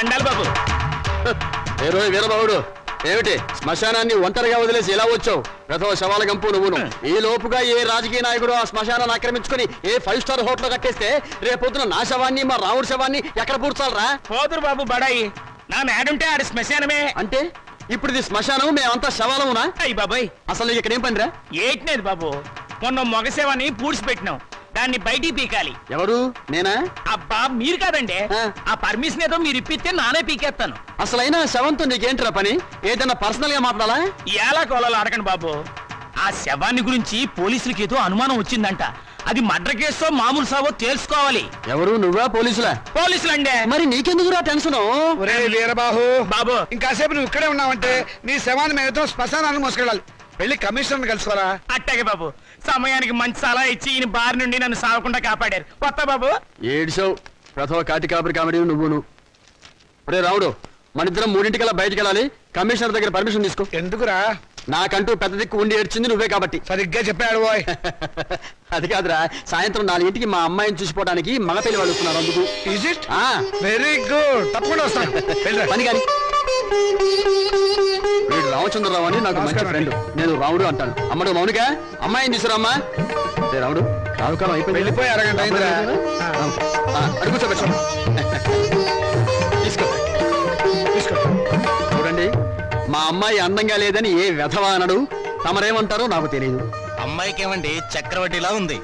దండాలి బాబు. వీరబాబుడు ఏమిటి శ్మశానాన్ని ఒంటరిగా వదిలేసి ఎలా వచ్చావు? ప్రథమ శవాల గంపు నువ్వును. ఈ లోపుగా ఏ రాజకీయ నాయకుడు ఆ శ్మశానాన్ని ఆక్రమించుకుని ఏ 5 స్టార్ హోటల్ కట్టేస్తే రేపొద్దున నా శవాన్ని మా రాముడి శవాన్ని ఎక్కడ పూడ్చాలరా? పోతురు బాబు బడాయి. నా మేడుంటే ఆడి శ్మశానమే. అంటే ఇప్పుడు ఇది శ్మశానం, మేమంతా శవాలమునా? అయ్యి బాబాయ్, అసలు ఇక్కడ ఏం పనిరా? ఏట్లేదు బాబు, మొన్న మగ శవాన్ని పూడ్చిపెట్టినాం, దాన్ని బయటికి పీకాలి. ఎవరు? నేనా? అబ్బా మీరు కాదండి. ఆ పర్మిషన్ ఏదో మీరు ఇప్పిస్తే నానే పీకేస్తాను. అసలైనా శవంతో నీకేంట్రా పని? ఏదైనా పర్సనల్ గా మాట్లాడాలా? ఎలా కోలాలు అడగండి బాబు. ఆ శవాన్ని గురించి పోలీసులకి ఏదో అనుమానం వచ్చిందంట. అది మర్డర్ కేసో మామూలు సావో తెలుసుకోవాలి. ఎవరు? నువ్వా? పోలీసులా? పోలీసులండే. మరి నీకెందుకురా టెన్షన్? వీరబాహు బాబు, ఇంకాసేపు నువ్వు ఇక్కడే ఉన్నావంటే నీ శవాన్ని మేము శ్మశానాన్ని మోసుకెళ్ళాలి. వెళ్ళి కమిషనర్ కలుసుకోరా? అట్టాగే బాబు. సమయానికి మంచి సలహా ఇచ్చి ఈయన బారి నుండి నన్ను సావకుండా కాపాడారు. కొత్త బాబు ఏడ్చావు. ప్రథమ కాటి కాపరి కామెడీ నువ్వును. రే రావుడు, మన ఇద్దరం 3:00 బయటికి వెళ్ళాలి. కమిషనర్ దగ్గర పర్మిషన్ తీసుకో. ఎందుకురా? నాకంటూ పెద్ద దిక్కు ఉండి ఏడ్చింది నువ్వే కాబట్టి. సరిగ్గా చెప్పాడు బాయ్. అది కాదురా, సాయంత్రం 4:00కి మా అమ్మాయిని చూసిపోవడానికి మగ పెళ్లి వాళ్ళు వస్తున్నారు. అందుకు వెరీ గుడ్, తప్పకుండా వస్తాను. పని కానీ వీడు రామచంద్రరావు అని నాకు మంచి ఫ్రెండ్. నేను రాముడు అంటాను. అమ్మడు మౌనిక, అమ్మాయిని తీసుకురామ్మా. రాముడు, రావుకాలం అయిపోయి వెళ్ళిపోయి అరగంట అయిందిరా. అడుగు కూర్చోబెట్టు. తీసుకో తీసుకో. చూడండి, మా అమ్మాయి అందంగా లేదని ఏ వెధవా అనడు. తమరేమంటారో నాకు తెలియదు. అమ్మాయికి ఏమండి చక్రవడ్డీలా ఉంది.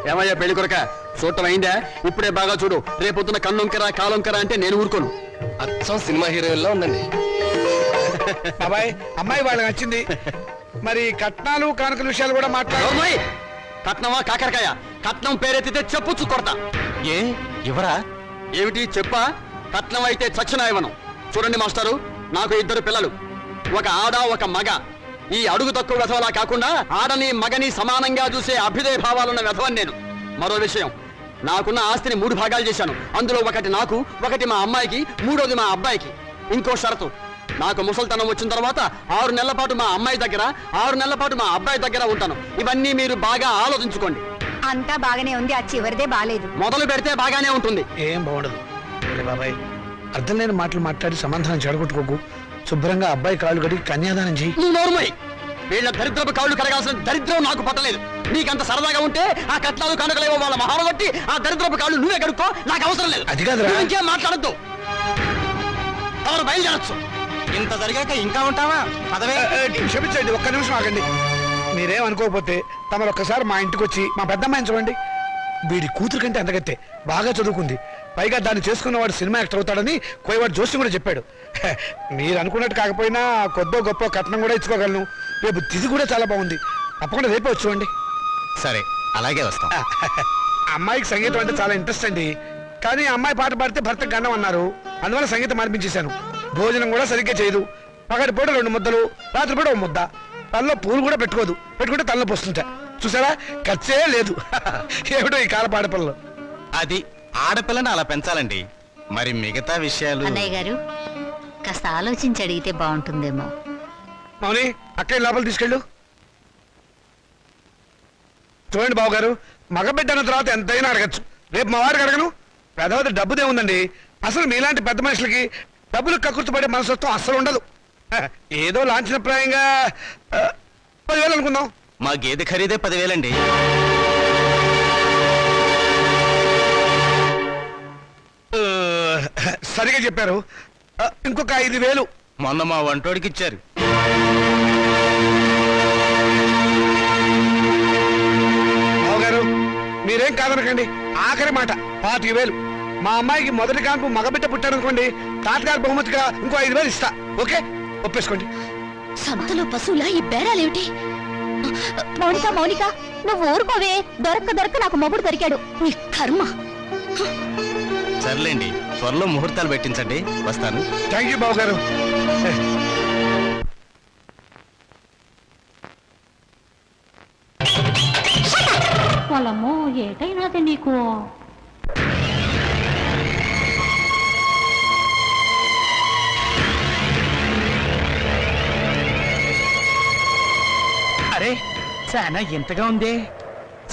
ఏమయ్యా పెళ్లి కొరక, చూడటం అయిందా? ఇప్పుడే బాగా చూడు. రేపొద్దున కన్నొంకరా కాలొంకరా అంటే నేను ఊరుకోను. అచ్చం సినిమా హీరోయిన్లా ఉందండి. బాబాయ్, అమ్మాయి వాళ్ళకి నచ్చింది. మరి కట్నాలు కానుకల విషయాలు కూడా మాట్లాడు. కట్నమా కాకరకాయ? కట్నం పేరెత్తితే చెప్పుచ్చు కొడతా. ఏ ఎవరా? ఏమిటి చెప్పా? కట్నం అయితే చచ్చిన ఇవ్వను. చూడండి మాస్టారు, నాకు 2 పిల్లలు, ఒక ఆడ ఒక మగ. ఈ అడుగు తక్కువ వెధవలా కాకుండా ఆడని మగని సమానంగా చూసే అభ్యుదయ భావాలున్న వెధవని నేను. మరో విషయం, నాకున్న ఆస్తిని 3 భాగాలు చేశాను. అందులో ఒకటి నాకు, ఒకటి మా అమ్మాయికి, 3వది మా అబ్బాయికి. ఇంకో షరతు, నాకు ముసల్తనం వచ్చిన తర్వాత 6 నెలల పాటు మా అమ్మాయి దగ్గర, 6 నెలల పాటు మా అబ్బాయి దగ్గర ఉంటాను. ఇవన్నీ మీరు బాగా ఆలోచించుకోండి. అంతా బాగానే ఉంది, ఆ చివరిదే బాలేదు. మొదలు పెడితే బాగానే ఉంటుంది. ఏం బాగుండదు బాబాయ్. అర్థం లేని మాటలు మాట్లాడి సమాధానం చెడగొట్టుకోకు. శుభ్రంగా అబ్బాయి కాళ్ళు కడిగి కన్యాదానం చెయ్యి. నువ్వు నోరుమోయ్. వీళ్ళ దరిద్రపు కాళ్ళు కడగాల్సిన దరిద్రం నాకు పట్టలేదు. నీకంత సరదాగా ఉంటే ఆ కట్నాలు కనుకలేవో వాళ్ళ మహారగొట్టి ఆ దరిద్రపు కాళ్ళు నువ్వే కడుక్కో. నాకు అవసరం లేదు. అది కాదురా. ఇంకేం మాట్లాడద్దు. ఎవరు బయలుదేరచ్చు. ఇంత జరిగాక ఇంకా ఉంటావా? పదవే. క్షమించండి, ఒక్క నిమిషం ఆగండి. మీరేమనుకోకపోతే తమరు ఒక్కసారి మా ఇంటికి వచ్చి మా పెద్దమ్మాయిని చూడండి. వీడి కూతురు కంటే అంతగత్తే, బాగా చదువుకుంది. పైగా దాన్ని చేసుకున్నవాడు సినిమా యాక్టర్ అవుతాడని కోయవాడు జోషి కూడా చెప్పాడు. మీరు అనుకున్నట్టు కాకపోయినా కొద్దో గొప్ప కట్నం కూడా ఇచ్చుకోగలను. రేపు తిది కూడా చాలా బాగుంది. తప్పకుండా రేపే వచ్చుకోండి. సరే, అలాగే వస్తాం. అమ్మాయికి సంగీతం అంటే చాలా ఇంట్రెస్ట్ అండి. కానీ అమ్మాయి పాట పాడితే భర్తకు గండం అన్నారు. అందువల్ల సంగీతం మార్పించేశాను. భోజనం కూడా సరిగ్గా చేయదు. పగటి పూట 2 ముద్దలు, రాత్రి పూట 1 ముద్ద. తనలో పూలు కూడా పెట్టుకోదు. పెట్టుకుంటే తనలో పోస్తుంటా. చూసారా, ఖర్చే లేదు. ఏమిటో ఈ కాల పాడపిల్లలు. అది ఆడపిల్లని అలా పెంచాలండి. మరి మిగతా విషయాలు అన్నయ్య గారు కాస్త ఆలోచించి అడిగితే బాగుంటుందేమో. మౌని, అక్కడి లోపల తీసుకెళ్ళు. చూడండి బాబు గారు, మగబిడ్డ అన్న తర్వాత ఎంతైనా అడగచ్చు. రేపు మా వారికి అడగను. పెద్దవది డబ్బుదే ఉందండి. అసలు మీలాంటి పెద్ద మనుషులకి డబ్బులు కక్కుర్తిపడే మనసత్వం అస్సలు ఉండదు. ఏదో లాంఛనప్రాయంగా 10,000 అనుకుందాం. మా గేదె ఖరీదే 10,000 అండి. సరిగా చెప్పారు. ఇంకొక 5,000 మొన్న మా వంటోడికి ఇచ్చారు. బావగారు, మీరేం కాదనకండి. ఆఖరి మాట 25,000. మా అమ్మాయికి మొదటి కాన్పు మగబిడ్డ పుట్టారనుకోండి, తాతగారి బహుమతిగా ఇంకో 5,000 ఇస్తా. ఓకే, ఒప్పేసుకోండి. సంతలో పశువులా ఈ బేరాలేమిటి? మౌనిక మౌనిక, నువ్వు ఊరుకోవే. దొరక్క నాకు మొగుడు దొరికాడు. నీ కర్మ. సర్లేండి, త్వరలో ముహూర్తాలు పెట్టించండి. వస్తాను. థ్యాంక్ యూ బాబు గారు. వాళ్ళమ్మో, ఏటైనాది నీకు? అరే, చాలా ఎంతగా ఉంది.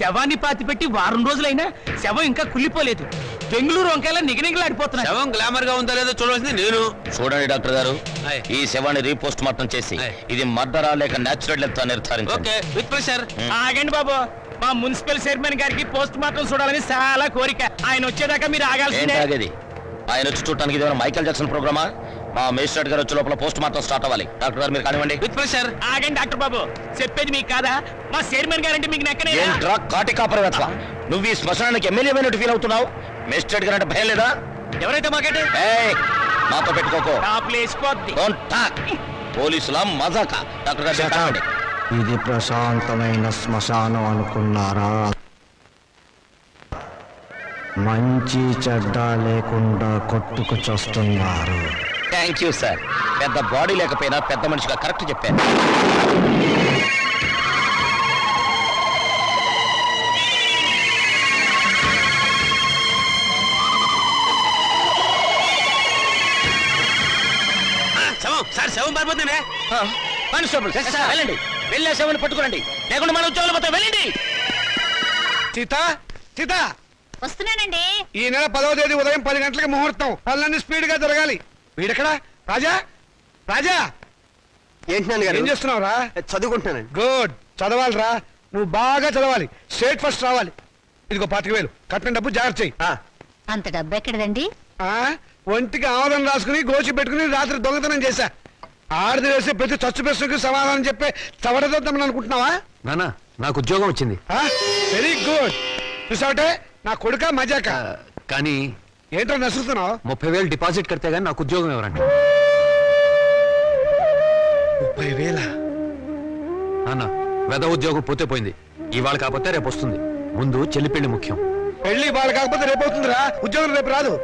శవాన్ని పాతి పెట్టి 1 వారం రోజులైనా శవం ఇంకా కుళ్ళిపోలేదు. బెంగళూరు వంకాయలా నిగనిగలాడిపోతున్నాయి. శవం గ్లామర్ గా ఉందో లేదో చూడవలసింది నేను. చూడండి డాక్టర్ గారు, ఆయ్. ఈ శవాన్ని రీపోస్ట్ మార్టం చేసి ఆయ్. ఇది మర్డరా లేక న్యాచురల్ డెత్ నిర్ధారించండి. Okay, with pressure. ఆగండి బాబు, మా మున్సిపల్ చైర్మన్ గారికి పోస్ట్ మార్టం చూడాలని చాలా కోరిక. ఆయన వచ్చేదాకా మీరు ఆగాల్సిందే. ఏంటి ఆగేది? ఆయన వచ్చి చూడటానికి ఇది మైకేల్ జాక్సన్ ప్రోగ్రామా? మా మేజిస్ట్రేట్ గారు వచ్చే లోపల పోస్ట్ మార్టం స్టార్ట్ అవ్వాలి. డాక్టర్ గారు మీరు కానివ్వండి. With pressure. ఆగండి డాక్టర్ బాబు, చెప్పేది మీకు కాదా? మా చైర్మన్ గారంటే మీకు నెక్కనే. ఏంట్రా కాటి కాపరవేత్వ, నువ్వు ఈ శ్మశానానికి ఎమ్మెల్యే అయినట్టు ఫీల్ అవుతున్నావు? మేజిస్ట్రేట్ గారు అంటే భయం లేదా? ఎవరైతే మాకంటే ఏయ్, మాతో పెట్టుకోకో. టాప్లు వేసిపోద్ది. Don't talk. పోలీసుల మజాక. డాక్టర్ గారు మీరు కానివ్వండి. ఇది ప్రశాంతమైన శ్మశానం అనుకున్నారా? మంచి చెడ్డ లేకుండా కొట్టుకు చూస్తున్నారు. Thank you sir. పెద్ద బాడీ లేకపోయినా పెద్ద మనిషిగా కరెక్ట్ చెప్పారు. శవం సార్, శవం పారిపోతుందే. కానిస్టేబుల్ వెళ్ళండి, వెళ్ళే శవాన్ని పట్టుకురండి, లేకుండా మన ఉద్యోగాలు పోతే వెళ్ళండి. సీత, సీత, వస్తున్నానండి. ఈ నెల 10వ తేదీ ఉదయం 10 గంటలకి ముహూర్తం. పనులన్నీ స్పీడ్ గా జరగాలి. వీడెక్కడా? రాజా, రాజా, ఏంటి నాన్నగారు? ఏం చేస్తున్నావురా? చదువుకుంటున్నానండి. గుడ్, చదవాలిరా. నువ్వు బాగా చదవాలి, స్టేట్ ఫస్ట్ రావాలి. ఇదిగో 25,000 కట్టిన డబ్బు జాగ్రత్త చెయ్యి. అంత డబ్బు ఎక్కడదండి? ఒంటికి ఆమదం రాసుకుని గోచి పెట్టుకుని రాత్రి దొంగతనం చేశా. ఆడది వేసే ప్రతి చచ్చు ప్రశ్నకు సమాధానం చెప్పే చవడదొద్దామని అనుకుంటున్నావా? నానా, నాకు ఉద్యోగం వచ్చింది. Very good. చూసావటే, నా కొడుక మజాక. కానీ ఏంటో నసురుతున్నావు? 30,000 డిపాజిట్ కడితే గానీ నాకు ఉద్యోగం ఎవరండి? 30,000? నాన్న, వెద ఉద్యోగం పోతే పోయింది. ఇవాళ కాకపోతే రేపు వస్తుంది. ముందు చెల్లి పెళ్లి ముఖ్యం. పెళ్లి వాళ్ళు కాకపోతే రేపు అవుతుందిరా. ఉద్యోగం రేపు రాదు.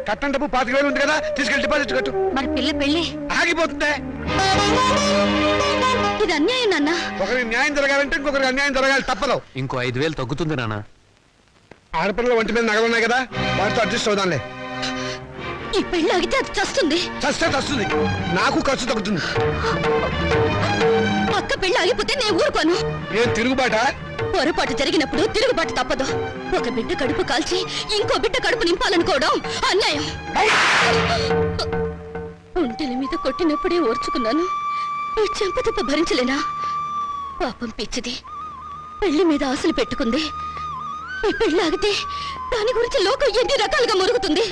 కట్టం డబ్బు 25,000 ఉంది కదా, తీసుకెళ్లి డిపాజిట్ కట్టు. మరి పిల్ల పెళ్ళి ఆగిపోతుందే. ఇది అన్యాయం నాన్న. ఒకరికి న్యాయం జరగాలంటే ఇంకొకరికి అన్యాయం జరగాలి, తప్పదు. ఇంకో 5,000 తగ్గుతుంది నాన్న. ఆడపిల్లల ఒంటి మీద నగలున్నాయి కదా, వాటితో అడ్జస్ట్ అవుదాంలే. ఈ పెళ్లి ఆగితే అది చస్తుంది. చస్తే చస్తుంది, నాకు ఖర్చు తగ్గుతుంది. అక్క పెళ్లి ఆగిపోతే నేను ఊరుకోను. ఏం తిరుగుబాట? పొరపాటు జరిగినప్పుడు తిరుగుబాటు తప్పదు. ఒక బిడ్డ కడుపు కాల్చి ఇంకో బిడ్డ కడుపు నింపాలనుకోవడం అన్యాయం. ఒంటెల మీద కొట్టినప్పుడే ఓర్చుకున్నాను, ఈ చెంపదెబ్బ భరించలేనా? పాపం పిచ్చిది, పెళ్లి మీద ఆశలు పెట్టుకుంది. ఈ పెళ్లి ఆగితే దాని గురించి లోకం ఎన్ని రకాలుగా మురుగుతుంది.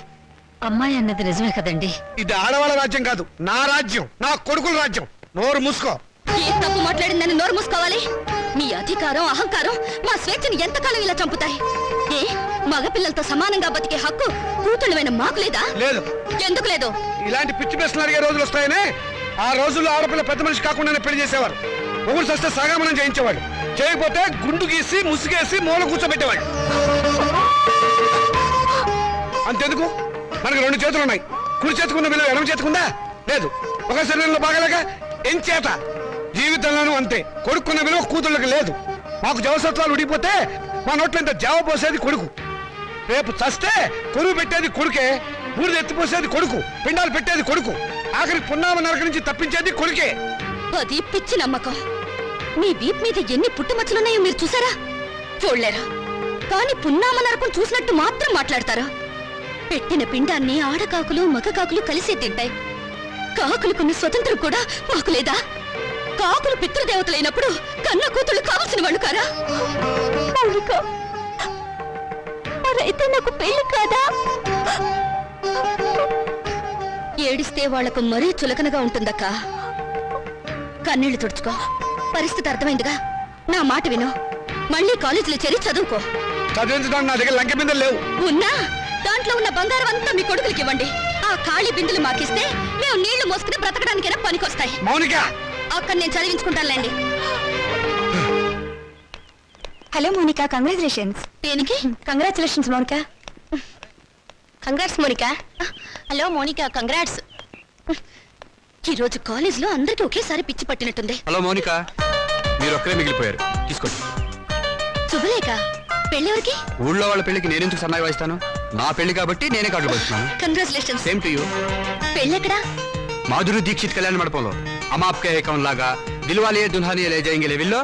అమ్మాయి అన్నది నిజమే కదండి. ఇది ఆడవాళ్ళ రాజ్యం కాదు, నా రాజ్యం, నా కొడుకుల రాజ్యం. నోరు మూసుకో. ఏ తప్పు మాట్లాడిందని నోరు మూసుకోవాలి? మీ అధికారం అహంకారం మా స్వేచ్ఛని ఎంతకాలం ఇలా చంపుతాయి? ఏ మగపిల్లలతో సమానంగా బతికే హక్కు కూతుళ్ళమైన మాకు లేదా? లేదు. ఎందుకు లేదు? ఇలాంటి పిచ్చి ప్రశ్నలు అడిగే రోజులు వస్తాయనే ఆ రోజుల్లో ఆడపిల్ల పెద్ద మనిషి కాకుండానే పెళ్లి చేసేవారు. ఒకరు సస్తే సగామనం చేయించేవాడు, చేయకపోతే గుండు గీసి ముసుగేసి మూల కూర్చోబెట్టేవాడు. అంతెందుకు, మనకు 2 చేతులు ఉన్నాయి. కుడి చేతుకున్న విలువ ఎడమ చేతుకుందా? లేదు. ఒక శరీరంలో బాగాలేక ఎంచేత జీవితంలోనూ అంతే. కొడుకున్న విలువ కూతుళ్ళకి లేదు. మాకు జవసత్వాలు ఉడిపోతే మా నోట్లో ఇంత జావ పోసేది కొడుకు. రేపు చస్తే కొరువు పెట్టేది కొడుకే, బూడిద ఎత్తిపోసేది కొడుకు, పిండాలు పెట్టేది కొడుకు, ఆఖరి పున్నామ నరక నుంచి తప్పించేది కొడుకే. అది పిచ్చి నమ్మకం. మీ వీప్ మీద ఎన్ని పుట్టుమచ్చలున్నాయో మీరు చూసారా? చూడలేరా? కానీ పున్నామ నరకం చూసినట్టు మాత్రం మాట్లాడతారా? పెట్టిన పిండాన్ని ఆడకాకులు మగ కాకులు కలిసే తింటాయి. కాకులుకున్న స్వతంత్రం కూడా మాకు లేదా? కాకులు పితృదేవతలైనప్పుడు కన్న కూతుళ్ళు కావలసిన వాళ్ళు కారా? మరైతే నాకు పెళ్లి కాదా? ఏడిస్తే వాళ్లకు మరీ చులకనగా ఉంటుందక్క. కన్నీళ్లు తుడుచుకో. పరిస్థితి అర్థమైందిగా. నా మాట విను. మళ్ళీ కాలేజీలో చేరి చదువుకో. చదివించడానికి నా దగ్గర లంకె బిందెలు లేవు. ఉన్నా దాంట్లో ఉన్న బంగారం అంతా మీ కొడుకులకి ఇవ్వండి. ఆ ఖాళీ బిందులు మాకిస్తే మేము నీళ్లు మోసుకుని బ్రతకడానికైనా పనికొస్తాయి. మౌనిక, అక్కడ నేను చదివించుకుంటానులేండి. Hello Monica, congratulations. దేనికి? Congratulations Monica. Congrats Monica. Hello Monica, congrats. ఈ రోజు కాలేజీలో అందరికీ ఒకేసారి పిచ్చి పట్టినట్టుంది. హలో మోనికా, మీరు ఒక్కరే మిగిలిపోయారు. తీసుకోండి. శుభలేఖ, పెళ్ళెవరికి? ఊళ్ళో వాళ్ళ పెళ్లికి నేనెందుకు సన్నాయి వాయిస్తాను? నా పెళ్లి కాబట్టి నేనే కార్డులు పడుతున్నాను. కంగ్రాచులేషన్స్. Same to you. పెళ్ళెక్కడా? మాధురి దీక్షిత్ కళ్యాణ మండపంలో అమాప్కే ఏకం లాగా దిల్వాలియే దుల్హానియే లే జాయేంగే లెవెల్లో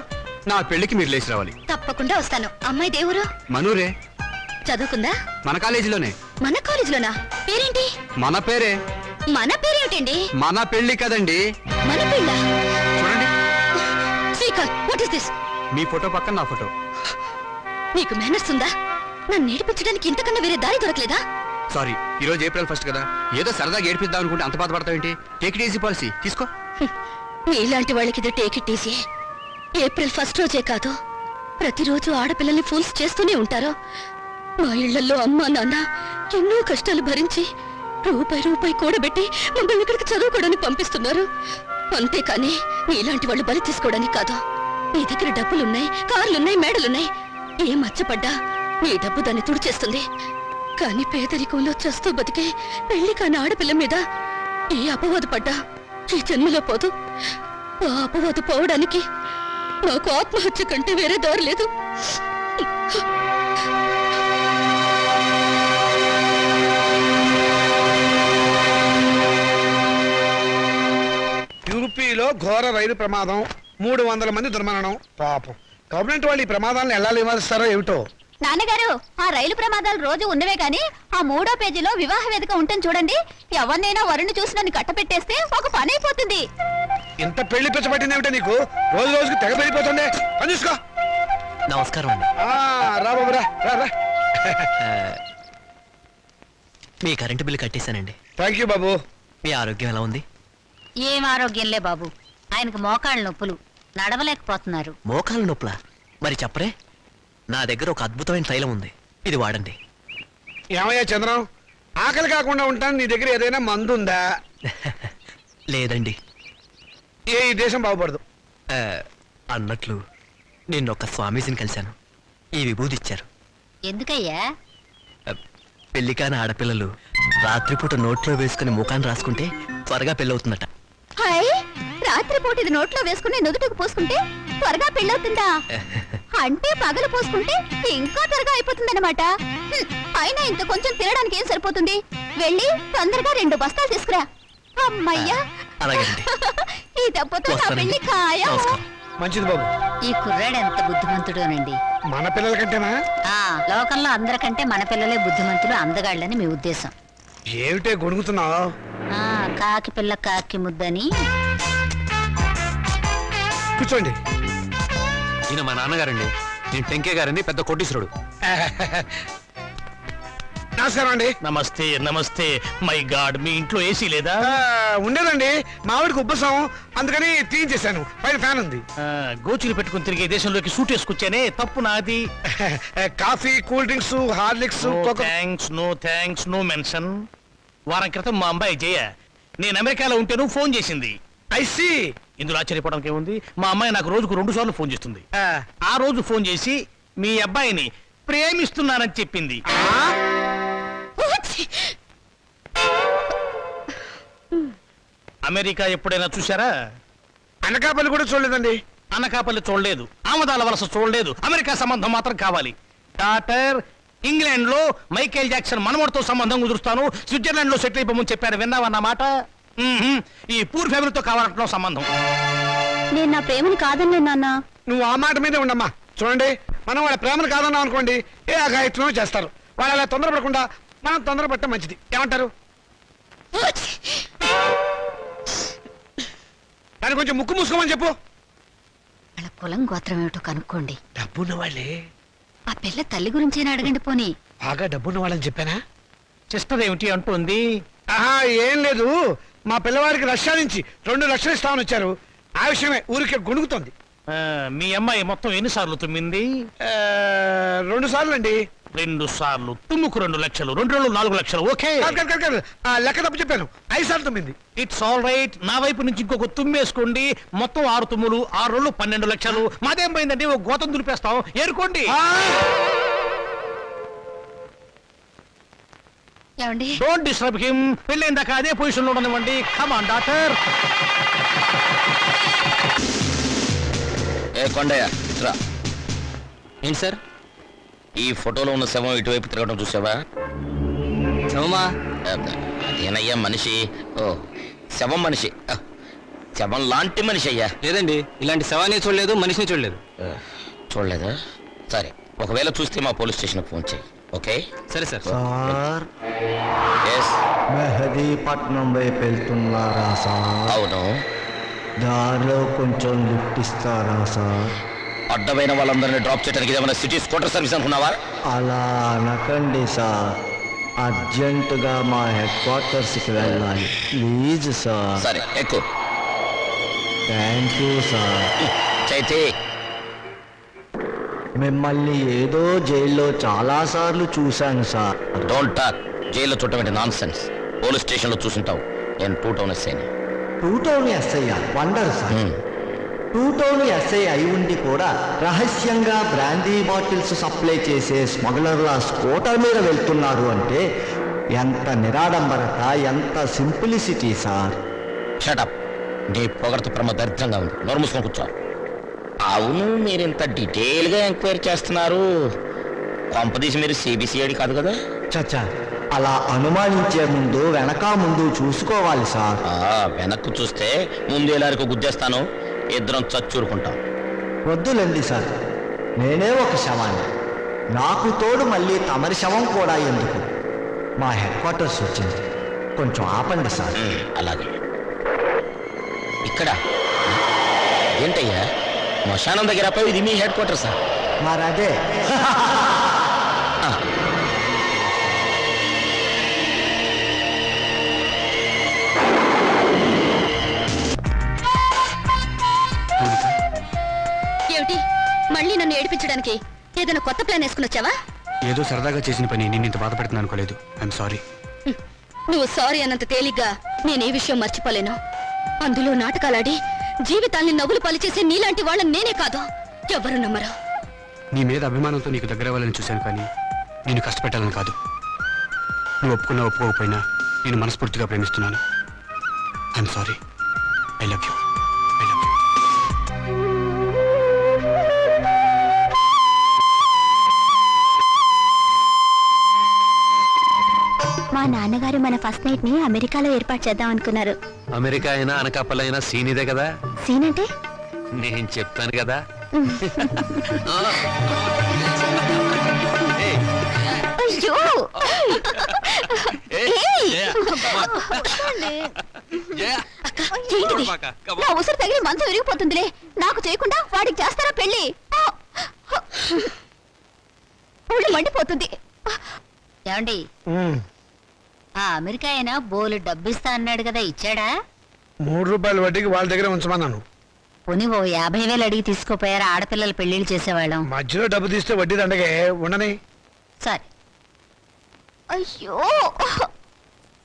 నా పెళ్లికి మీరు లేచి రావాలి. తప్పకుండా వస్తాను. అమ్మాయి దేవురు? మనూరే. చదువుకుందా? మన కాలేజీలోనే. మన కాలేజీలోనా? పేరేంటి? మన పేరే. మన పేరేమిటండి? మన పెళ్లి కదండి. మన పెళ్ళా? చూడండి. Srikanth, what is this? Me photo పక్కన నా ఫోటో. నీకు మేనర్స్ ఉందా? నన్ను నేర్పించడానికి ఇంతకన్నా వేరే దారి దొరకలేదా? సారీ, ఈరోజు ఏప్రిల్ 1 కదా, ఏదో సరదాగా ఏడిపిద్దాం అనుకుంటే అంత బాధపడతావేంటి? టేక్ ఇట్ ఈజీ పాలసీ, తీసుకో. నీలాంటి వాళ్ళకి ఇది టేక్ ఇట్ ఈజీ. ఏప్రిల్ 1 రోజే కాదు, ప్రతిరోజు ఆడపిల్లల్ని ఫూల్స్ చేస్తూనే ఉంటారు. మా ఇళ్లలో అమ్మా నాన్న ఎన్నో కష్టాలు భరించి రూపాయి కూడబెట్టి మమ్మల్ని ఇక్కడికి చదువుకోవడానికి పంపిస్తున్నారు. అంతేకాని నీలాంటి వాళ్ళు బలి తీసుకోవడానికి కాదు. నీ దగ్గర డబ్బులున్నాయి, కార్లున్నాయి, మేడలున్నాయి. ఏ మచ్చపడ్డా నీ డబ్బు దాన్ని తుడిచేస్తుంది. కానీ పేదరికంలో చస్తూ బతికే పెళ్లి కాని ఆడపిల్ల మీద ఏ అపవాదు పడ్డా ఈ జన్మలో పోదు. ఆ అపవాదు పోవడానికి నాకు ఆత్మహత్య కంటే వేరే దారి లేదు. యూపీలో ఘోర రైలు ప్రమాదం, 300 మంది దుర్మరణం. పాపం గవర్నమెంట్ వాళ్ళు ఈ ప్రమాదాలను ఎలా నివారిస్తారో ఏమిటో. నాన్నగారు, ఆ రైలు ప్రమాదాలు రోజు ఉన్నవే గాని ఆ 3వ పేజీలో వివాహ వేదిక ఉంటుంది చూడండి. ఎవరినైనా వరుణ్ణి చూసి నన్ను కట్టపెట్టేస్తే ఒక పని అయిపోతుంది. ఇంత పెళ్లి పిచ్చబట్టింది ఏమిటో నీకు? రోజు రోజుకి తెగ పెరిగిపోతుంది. పని చూసుకో. నమస్కారం అండి. రా బాబు రా రా. మీ కరెంటు బిల్లు కట్టేశానండి. థ్యాంక్ యూ బాబు. మీ ఆరోగ్యం ఎలా ఉంది? ఏం ఆరోగ్యంలే బాబు, ఆయనకు మోకాళ్ళ నొప్పులు, నడవలేకపోతున్నారు. మోకాళ్ళ నొప్పులా? మరి చెప్పరే, నా దగ్గర ఒక అద్భుతమైన తైలం ఉంది, ఇది వాడండి. ఏమయ్యా చంద్రం, ఆకలి కాకుండా ఉంటాను, నీ దగ్గర ఏదైనా మందు ఉందా? లేదండి. ఈ దేశం బాగుపడదు. అన్నట్లు నిన్నొక్క స్వామీజీని కలిశాను, ఈ విభూది ఇచ్చారు. ఎందుకయ్యా? పెళ్లి కాని ఆడపిల్లలు రాత్రిపూట నోట్లో వేసుకుని ముఖాన్ని రాసుకుంటే త్వరగా పెళ్ళవుతుందట. హాయ్, రాత్రిపూట ఇది నోట్లో వేసుకుని నుదుటికి పోసుకుంటే త్వరగా పెళ్ళవుతుందా? అంటే పగలు పోసుకుంటే ఇంకా త్వరగా అయిపోతుందన్నమాట. అయినా ఇంత కొంచెం తినడానికి ఏం సరిపోతుంది? వెళ్ళి తొందరగా 2 బస్తాలు తీసుకురా. అమ్మయ్యా, ఈ దెబ్బతో నా పెళ్లి ఖాయం. మంచిది బాబు. ఈ కుర్రాడు ఎంత బుద్ధిమంతుడోనండి. మన పిల్లల కంటేనా? లోకంలో అందరికంటే మన పిల్లలే బుద్ధిమంతులు, అందగాళ్ళని మీ ఉద్దేశం. ఏమిటే గొడుగుతున్నావు? కాకి పిల్ల కాకి ముద్దని. కూర్చోండి. ఈయన మా నాన్నగారండి, నేను టెంకే గారండి, పెద్ద కోటీశ్వరుడు. నమస్కారం అండి. నమస్తే నమస్తే. మై గాడ్, మీ ఇంట్లో ఏసీ లేదా? ఉండేదండి, మావిడికి ఉబ్బసం, అందుకని తీయించేశాను. పైన ఫ్యాన్ ఉంది. గోచులు పెట్టుకుని తిరిగే దేశంలోకి సూట్ వేసుకొచ్చానే, తప్పు నాది. Coffee, cool drinks, Horlicks. No thanks, no mention. వారం క్రితం మా అమ్మాయి జయ నేను అమెరికాలో ఉంటేను ఫోన్ చేసింది. ఐసీ. ఇందులో ఆశ్చర్యపోవడానికి ఏముంది? మా అమ్మాయి నాకు రోజుకు 2 సార్లు ఫోన్ చేస్తుంది. ఆ రోజు ఫోన్ చేసి మీ అబ్బాయిని ప్రేమిస్తున్నానని చెప్పింది. అమెరికా ఎప్పుడైనా చూసారా? అనకాపల్లి కూడా చూడలేదండి. అనకాపల్లి చూడలేదు, ఆమదాల వలస చూడలేదు, అమెరికా సంబంధం మాత్రం కావాలి. డాక్టర్, ఇంగ్లాండ్ లో మైకేల్ జాక్సన్ మనవడితో సంబంధం కుదురుస్తాను, స్విట్జర్లాండ్ లో సెటిల్ అయిపోమని చెప్పారు. విన్నావన్నమాట. ఈ పూర్ ఫ్యామిలీతో కావాలంటున్నావు సంబంధం. నేను నా ప్రేమను కాదన్నే నాన్న. నువ్వు ఆ మాట మీదే ఉండమ్మా. చూడండి, మనం వాళ్ళ ప్రేమను కాదన్నాం అనుకోండి, ఏ అఘాయిత్వమో చేస్తారు. వాళ్ళు అలా తొందరపడకుండా మనం తొందరపడటం మంచిది. ఏమంటారు? దాన్ని కొంచెం ముక్కు మూసుకోమని చెప్పు. వాళ్ళ కులం గోత్రం ఏమిటో కనుక్కోండి. డబ్బున్న వాళ్ళే. ఆ పిల్ల తల్లి గురించేనా అడగండి పోనీ. బాగా డబ్బున్న వాళ్ళని చెప్పానా? సిస్టర్ ఏమిటి అంటుంది? ఏం లేదు, మా పిల్లవాడికి రష్యా నుంచి 2 లక్షలు ఇస్తామని వచ్చారు. ఆ విషయమే ఊరికే గొణుగుతోంది. మీ అమ్మాయి మొత్తం ఎన్నిసార్లు తుమ్మింది? 2 సార్లు అండి. 2 సార్లు తుమ్ముకు 2 లక్షలు, 2 రోజులు 4 లక్షలు. ఓకే, లెక్క తప్పు చెప్పాను. 5 సార్లు తుమ్మింది. It's all right. నా వైపు నుంచి ఇంకొక తుమ్మేసుకోండి. మొత్తం 6 తుమ్ములు, 6 రోజులు 12 లక్షలు. మాదేం పోయిందండి, ఒక గోతం దులిపేస్తాం, ఏరుకోండి. Don't disturb him. పెళ్ళైందాకా అదే పొజిషన్ లో ఉండనివ్వండి. Come on doctor. ఏ కొండయ్య, ఏంటి సార్? ఈ ఫోటోలో ఉన్న శవం ఇటువైపు తిరగడం చూసావా? శవమా? అదేనయ్యా, మనిషి. ఓ, శవం మనిషి, శవం లాంటి మనిషి అయ్యా. లేదండి, ఇలాంటి శవాన్ని చూడలేదు, మనిషిని చూడలేదు. చూడలేదా? సరే, ఒకవేళ చూస్తే మా పోలీస్ స్టేషన్కి ఫోన్ చేయి. ఓకే సరే సార్. సార్ ఎస్ మెహదీపట్నం వైపు వెళ్తున్నారా సార్? అవును. దారిలో కొంచెం లిఫ్ట్ ఇస్తారా సార్? అడ్డమైన వాళ్ళందరినీ డ్రాప్ చేయడానికి ఏమైనా సిటీ స్కూటర్ సర్వీస్ అనుకున్నావా? అలా అనకండి సార్, అర్జెంటుగా మా హెడ్ క్వార్టర్స్కి వెళ్ళాలి ప్లీజ్ సార్. సరే ఎక్కువ. Thank you sir. చైతి మిమ్మల్ని ఏదో జైల్లో చాలాసార్లు చూశాను సార్. Don't talk. జైల్లో చూడటం నాన్ సెన్స్. పోలీస్ స్టేషన్లో చూసుంటావు. నేను 2 టౌన్ ఎస్ఐని. 2 town SI wonder sir. 2 town SI అయి ఉండి కూడా రహస్యంగా బ్రాందీ బాటిల్స్ సప్లై చేసే స్మగ్లర్ల స్కూటర్ మీద వెళ్తున్నారు అంటే ఎంత నిరాడంబరత, ఎంత సింప్లిసిటీ సార్. షటప్. నీ పొగడత ప్రమ దరిద్రంగా ఉంది. నోరు మూసుకొని కూర్చో. అవును, మీరు ఇంత డీటెయిల్గా ఎంక్వైరీ చేస్తున్నారు. కొంపదీసి మీరు సిబిసిఐడి కాదు కదా? చచ్చా, అలా అనుమానించే ముందు వెనక ముందు చూసుకోవాలి సార్. వెనక్కు చూస్తే ముందు ఎలారికో గుద్దేస్తాను. ఇద్దరం చచ్చూరుకుంటాం. వద్దులండి సార్, నేనే ఒక శవాన్ని. నాకు తోడు మళ్ళీ తమరి శవం కూడా ఎందుకు? మా హెడ్ క్వార్టర్స్ వచ్చింది, కొంచెం ఆపండి సార్. అలాగే. ఇక్కడ ఏంటయ్యా శ్మశానం దగ్గర పోయి ఇది మీ హెడ్ క్వార్టర్ సార్? మరదే. ఏమిటి మళ్ళీ నన్ను ఏడిపించడానికి ఏదైనా కొత్త ప్లాన్ వేసుకుని వచ్చావా? ఏదో సరదాగా చేసిన పని నేను ఇంత బాధపడుతున్నాను అనుకోలేదు. I'm sorry. నువ్వు సారీ అన్నంత తేలిగ్గా నేనే విషయం మర్చిపోలేను. అందులో నాటకాలాడి జీవితాల్ని నవ్వులు పలిచేసే నీలాంటి వాళ్ళని నేనే కాదు, ఎవరు నమ్మరు. నీ మీద అభిమానంతో నీకు దగ్గర అవ్వాలని చూశాను, కానీ నేను కష్టపెట్టాలని కాదు. నువ్వు ఒప్పుకున్నా ఒప్పుకోకపోయినా నేను మనస్ఫూర్తిగా ప్రేమిస్తున్నాను. I'm sorry. I love you. I love you. మా నాన్నగారు మన ఫస్ట్ నైట్ ని అమెరికాలో ఏర్పాటు చేద్దాం అనుకున్నారు. అమెరికా అయినా అనకాపల్లి అయినా సీన్ ఇదే కదా. సీన్ అంటే నేను చెప్తాను కదా. అయ్యో నా ఉసురు తగిలి మంచం విరిగిపోతుందిలే. నాకు చేయకుండా వాడికి చేస్తారా పెళ్లి? ఒళ్ళు మండిపోతుంది. ఏమండి, ఆ అమెరికా అయినా బోలు డబ్బిస్తా అన్నాడు కదా, ఇచ్చాడా? 3 రూపాయల వడ్డీకి వాళ్ళ దగ్గర ఉంచమన్నాను. పోనీ ఓ 50,000 అడిగి తీసుకోపోయారా? ఆడపిల్లల పెళ్లిళ్ళు చేసేవాళ్ళం. మధ్యలో డబ్బు తీస్తే వడ్డీ దండగే ఉండని. సరే. అయ్యో,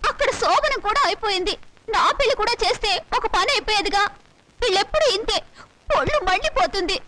అక్కడ శోభనం కూడా అయిపోయింది. నా పెళ్లి కూడా చేస్తే ఒక పని అయిపోయేదిగా. వీళ్ళెప్పుడు ఇంతే, ఒళ్ళు మండిపోతుంది.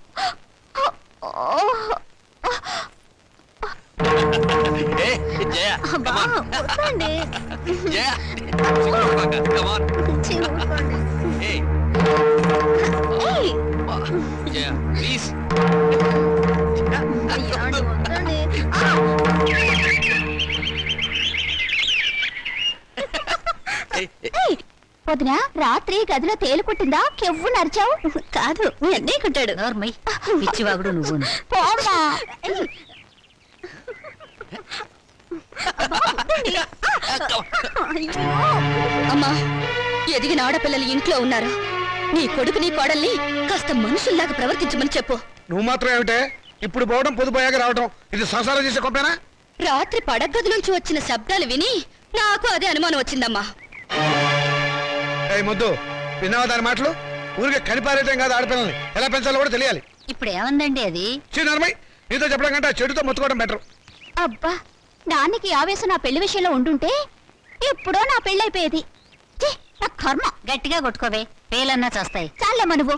వదిన, రాత్రి గదిలో తేలు కుట్టిందా? కెవ్వు నరిచావు. కాదు, మీ అన్నీ కుట్టాడు. పిచ్చివాగుడు నువ్వు. పోమ్మా. అమ్మా, ఎదిగిన ఆడపిల్లలు ఇంట్లో ఉన్నారు. నీ కొడుకుని కోడల్ని కాస్త మనుషుల్లాగా ప్రవర్తించమని చెప్పు. నువ్వు మాత్రం ఏమిటే ఇప్పుడు పోవడం, పొదుపోయాక రావడం, ఇది సంసారం చేసే కొంపేనా? రాత్రి పడగదిలోంచి వచ్చిన శబ్దాలు విని నాకు అదే అనుమానం వచ్చిందమ్మా. మొద్దు, విన్నావా దాని మాటలు? ఊరికే కనిపారేయటం కాదు, ఆడపిల్లల్ని ఎలా పెంచాలో కూడా తెలియాలి. ఇప్పుడు ఏమందండి అది? నీతో చెప్పడం కంటే చెడుతో మొత్తుకోవడం బెటర్. అబ్బా, నాన్నకి ఆవేశం నా పెళ్లి విషయంలో ఉండుంటే ఎప్పుడో నా పెళ్ళైపోయేది. కర్మ. గట్టిగా కొట్టుకోవే, పేలన్నా చేస్తాయి. చాలమ్మా నువ్వు.